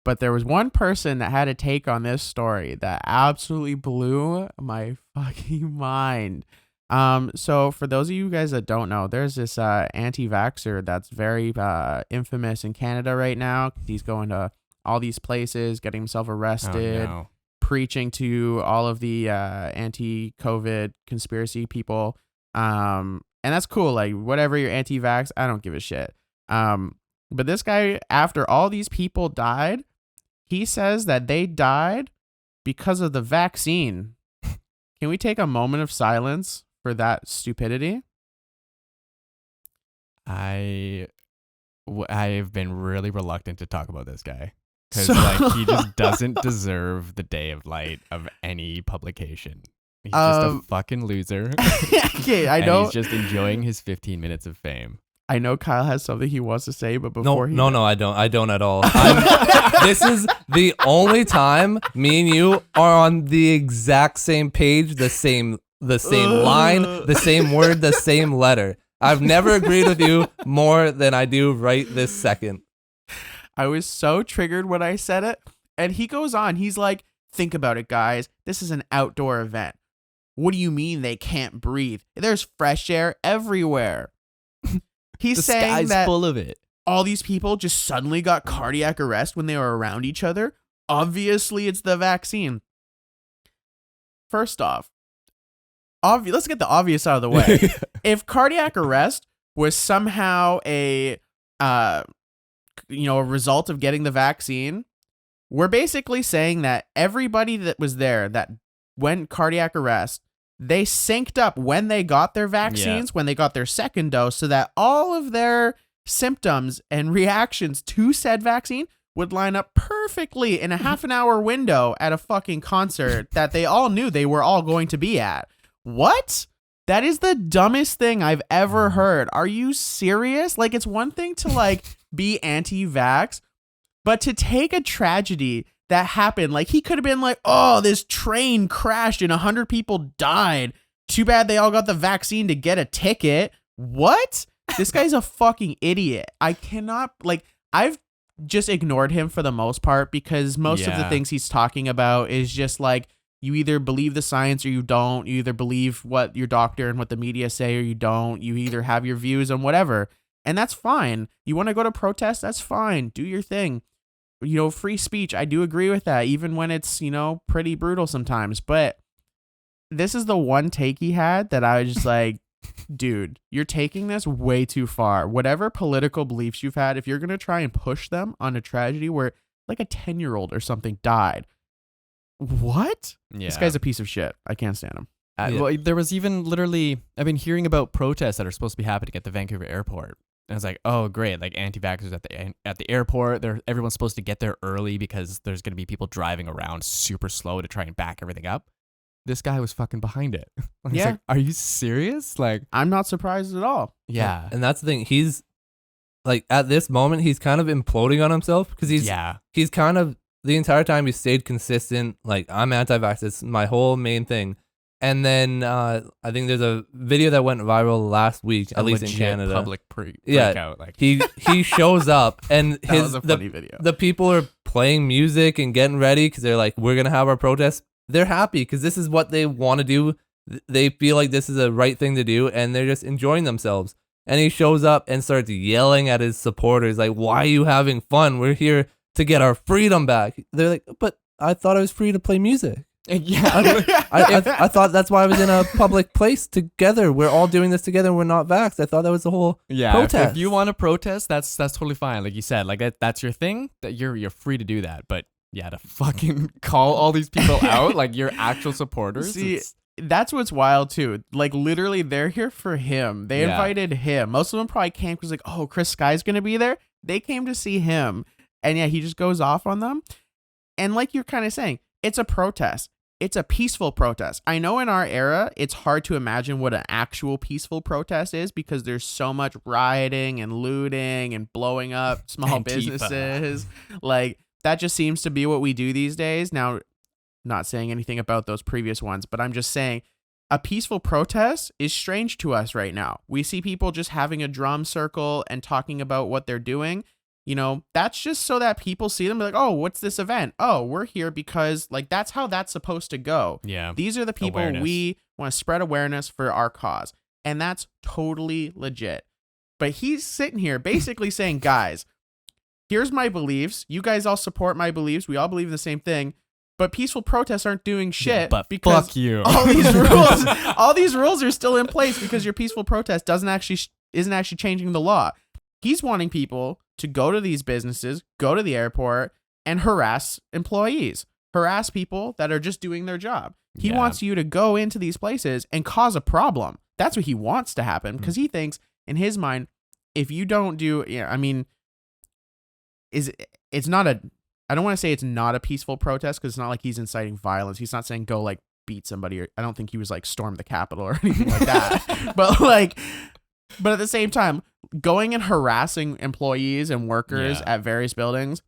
But there was one person that had a take on this story that absolutely blew my fucking mind. So for those of you guys that don't know, there's this anti-vaxxer that's very infamous in Canada right now. He's going to all these places, getting himself arrested, preaching to all of the anti-COVID conspiracy people. And that's cool. Like, whatever you're anti-vax, I don't give a shit. But this guy, after all these people died, he says that they died because of the vaccine. Can we take a moment of silence for that stupidity? I've been really reluctant to talk about this guy because like he just doesn't deserve the day of light of any publication. He's just a fucking loser. Okay, I know. He's just enjoying his 15 minutes of fame. I know Kyle has something he wants to say, but before No, I don't at all. This is the only time me and you are on the exact same page, the same line, the same word, the same letter. I've never agreed with you more than I do right this second. I was so triggered when I said it. And he goes on. He's like, think about it, guys. This is an outdoor event. What do you mean they can't breathe? There's fresh air everywhere. He's saying that full of it. All these people just suddenly got cardiac arrest when they were around each other. Obviously, it's the vaccine. First off, let's get the obvious out of the way. If cardiac arrest was somehow a result of getting the vaccine, we're basically saying that everybody that was there that went cardiac arrest, they synced up when they got their vaccines, when they got their second dose, so that all of their symptoms and reactions to said vaccine would line up perfectly in a half an hour window at a fucking concert that they all knew they were all going to be at. What? That is the dumbest thing I've ever heard. Are you serious? Like, it's one thing to like be anti-vax, but to take a tragedy that happened, like he could have been like, oh, this train crashed and 100 people died. Too bad they all got the vaccine to get a ticket. What? This guy's a fucking idiot. I cannot, like, I've just ignored him for the most part because most of the things he's talking about is just like, you either believe the science or you don't. You either believe what your doctor and what the media say or you don't. You either have your views on whatever. And that's fine. You want to go to protest? That's fine. Do your thing. Free speech. I do agree with that, even when it's, pretty brutal sometimes. But this is the one take he had that I was just like, dude, you're taking this way too far. Whatever political beliefs you've had, if you're going to try and push them on a tragedy where like a 10-year-old or something died, what? Yeah. This guy's a piece of shit. I can't stand him. Well, there was even literally, I've been hearing about protests that are supposed to be happening at the Vancouver airport. And I was like, oh, great. Like anti-vaxxers at the airport. Everyone's supposed to get there early because there's going to be people driving around super slow to try and back everything up. This guy was fucking behind it. I was like, are you serious? Like, I'm not surprised at all. Yeah. And that's the thing. He's like, at this moment, he's kind of imploding on himself because he's kind of, the entire time he stayed consistent. Like, I'm anti-vax. It's my whole main thing. And then I think there's a video that went viral last week, at least in Canada. Public breakout. Like he shows up and that was a funny video. The people are playing music and getting ready because they're like, we're gonna have our protest. They're happy because this is what they want to do. They feel like this is the right thing to do, and they're just enjoying themselves. And he shows up and starts yelling at his supporters, like, "Why are you having fun? We're here to get our freedom back." They're like, "But I thought I was free to play music." Yeah, I thought that's why I was in a public place together. We're all doing this together. And we're not vaxxed. I thought that was the whole protest. If you want to protest, that's totally fine. Like you said, like that's your thing. That you're free to do that. But yeah, to fucking call all these people out, like your actual supporters. See, that's what's wild too. Like literally, they're here for him. They invited him. Most of them probably came because like, oh, Chris Sky's gonna be there. They came to see him, and he just goes off on them. And like you're kind of saying, it's a protest. It's a peaceful protest. I know in our era, it's hard to imagine what an actual peaceful protest is because there's so much rioting and looting and blowing up small businesses. Like, that just seems to be what we do these days. Now, not saying anything about those previous ones, but I'm just saying a peaceful protest is strange to us right now. We see people just having a drum circle and talking about what they're doing. that's just so that people see them like, oh, what's this event? Oh, we're here because like that's how that's supposed to go. Yeah. These are the people Awareness. we want to spread awareness for our cause. And that's totally legit. But he's sitting here basically saying, guys, here's my beliefs. You guys all support my beliefs. We all believe the same thing. But peaceful protests aren't doing shit but because fuck you. all these rules are still in place because your peaceful protest isn't actually changing the law. He's wanting people to go to these businesses, go to the airport, and harass employees, harass people that are just doing their job. He wants you to go into these places and cause a problem. That's what he wants to happen because he thinks in his mind, if you don't do, it's not a, I don't want to say it's not a peaceful protest because it's not like he's inciting violence. He's not saying go like beat somebody, or I don't think he was like storm the Capitol or anything like that. But at the same time, going and harassing employees and workers at various buildings,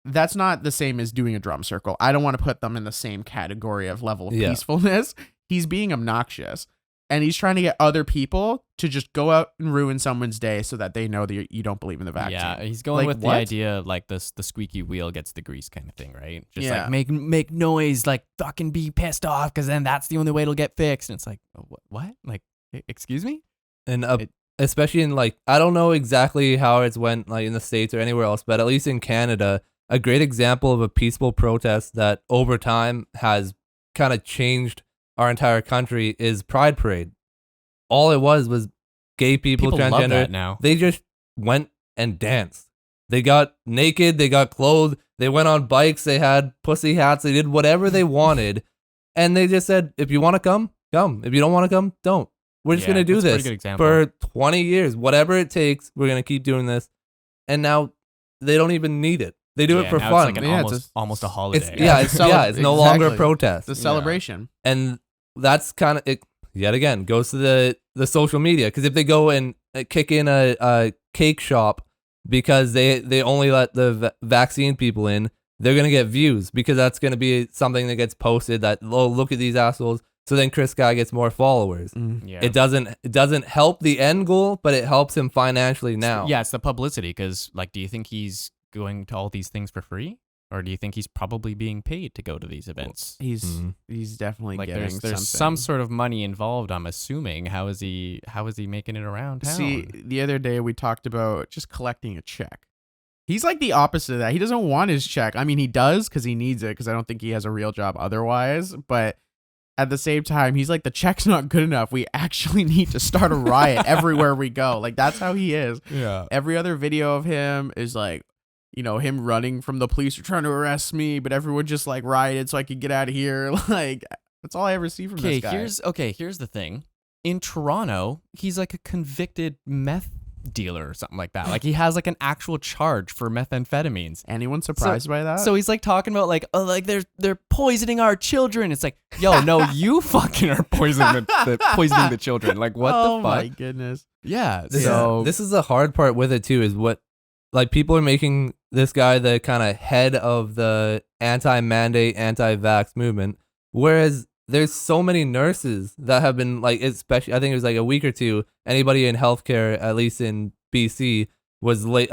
that's not the same as doing a drum circle. I don't want to put them in the same category of level of peacefulness. He's being obnoxious. And he's trying to get other people to just go out and ruin someone's day so that they know that you don't believe in the vaccine. Yeah, he's going with the idea like the squeaky wheel gets the grease kind of thing, right? Just like make noise, like fucking be pissed off because then that's the only way it'll get fixed. And it's like, what? Like, excuse me? And especially in like, I don't know exactly how it's went like in the States or anywhere else, but at least in Canada, a great example of a peaceful protest that over time has kind of changed our entire country is Pride Parade. All it was gay people Love transgender. that now. They just went and danced. They got naked. They got clothed. They went on bikes. They had pussy hats. They did whatever they wanted. And they just said, if you want to come, come. If you don't want to come, don't. We're just going to do this for 20 years. Whatever it takes, we're going to keep doing this. And now they don't even need it. They do it for fun. It's like almost a holiday. It's no longer a protest. It's a celebration. And that's kind of it. Yet again, goes to the social media, because if they go and kick in a cake shop because they only let the vaccine people in, they're gonna get views because that's gonna be something that gets posted that, oh, look at these assholes. So then Chris Guy gets more followers. Yeah. It doesn't help the end goal, but it helps him financially now. Yeah, it's the publicity. Because like, do you think he's going to all these things for free? Or do you think he's probably being paid to go to these events? He's definitely like getting there's some sort of money involved, I'm assuming. How is he making it around town? See, the other day we talked about just collecting a check. He's like the opposite of that. He doesn't want his check. I mean, he does because he needs it, because I don't think he has a real job otherwise. But at the same time, he's like, the check's not good enough. We actually need to start a riot everywhere we go. Like, that's how he is. Yeah. Every other video of him is like, him running from the police who are trying to arrest me, but everyone just like rioted so I could get out of here. Like, that's all I ever see from this guy. Here's the thing. In Toronto, he's like a convicted meth dealer or something like that. Like, he has like an actual charge for methamphetamines. Anyone surprised by that? So he's like talking about like, oh, like they're poisoning our children. It's like, yo, no, you fucking are poisoning the children. Like, what the fuck? Oh my goodness. Yeah. This is the hard part with it too, is what, like, people are making this guy the kind of head of the anti-mandate, anti-vax movement, whereas there's so many nurses that have been, like, especially, I think it was like a week or two, anybody in healthcare, at least in BC, was let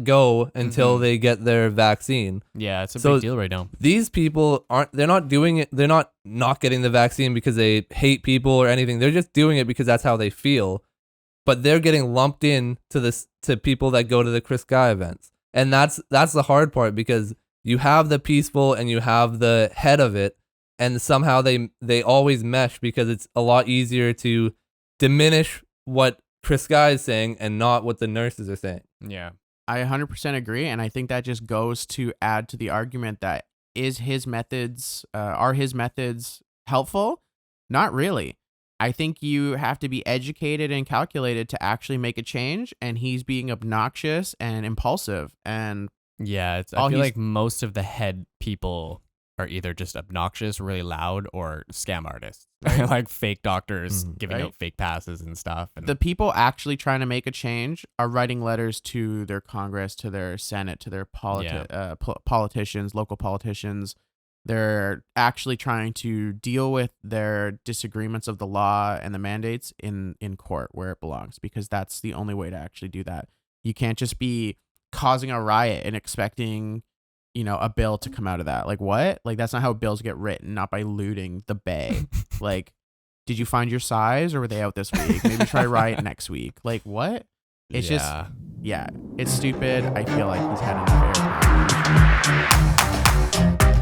go until they get their vaccine. Yeah, it's a big deal right now. These people they're not doing it, they're not getting the vaccine because they hate people or anything. They're just doing it because that's how they feel. But they're getting lumped in to people that go to the Chris Guy events. And that's the hard part, because you have the peaceful and you have the head of it, and somehow they always mesh, because it's a lot easier to diminish what Chris Guy is saying and not what the nurses are saying. Yeah. I 100% agree, and I think that just goes to add to the argument that are his methods helpful? Not really. I think you have to be educated and calculated to actually make a change, and he's being obnoxious and impulsive. And yeah, I feel like most of the head people are either just obnoxious, really loud, or scam artists. Like fake doctors giving out fake passes and stuff. And the people actually trying to make a change are writing letters to their Congress, to their Senate, to their politicians, local politicians. They're actually trying to deal with their disagreements of the law and the mandates in court where it belongs, because that's the only way to actually do that. You can't just be causing a riot and expecting, a bill to come out of that. Like, what? Like, that's not how bills get written, not by looting the bay. Like, did you find your size or were they out this week? Maybe try riot next week. Like, what? It's just, it's stupid. I feel like he's had enough airtime.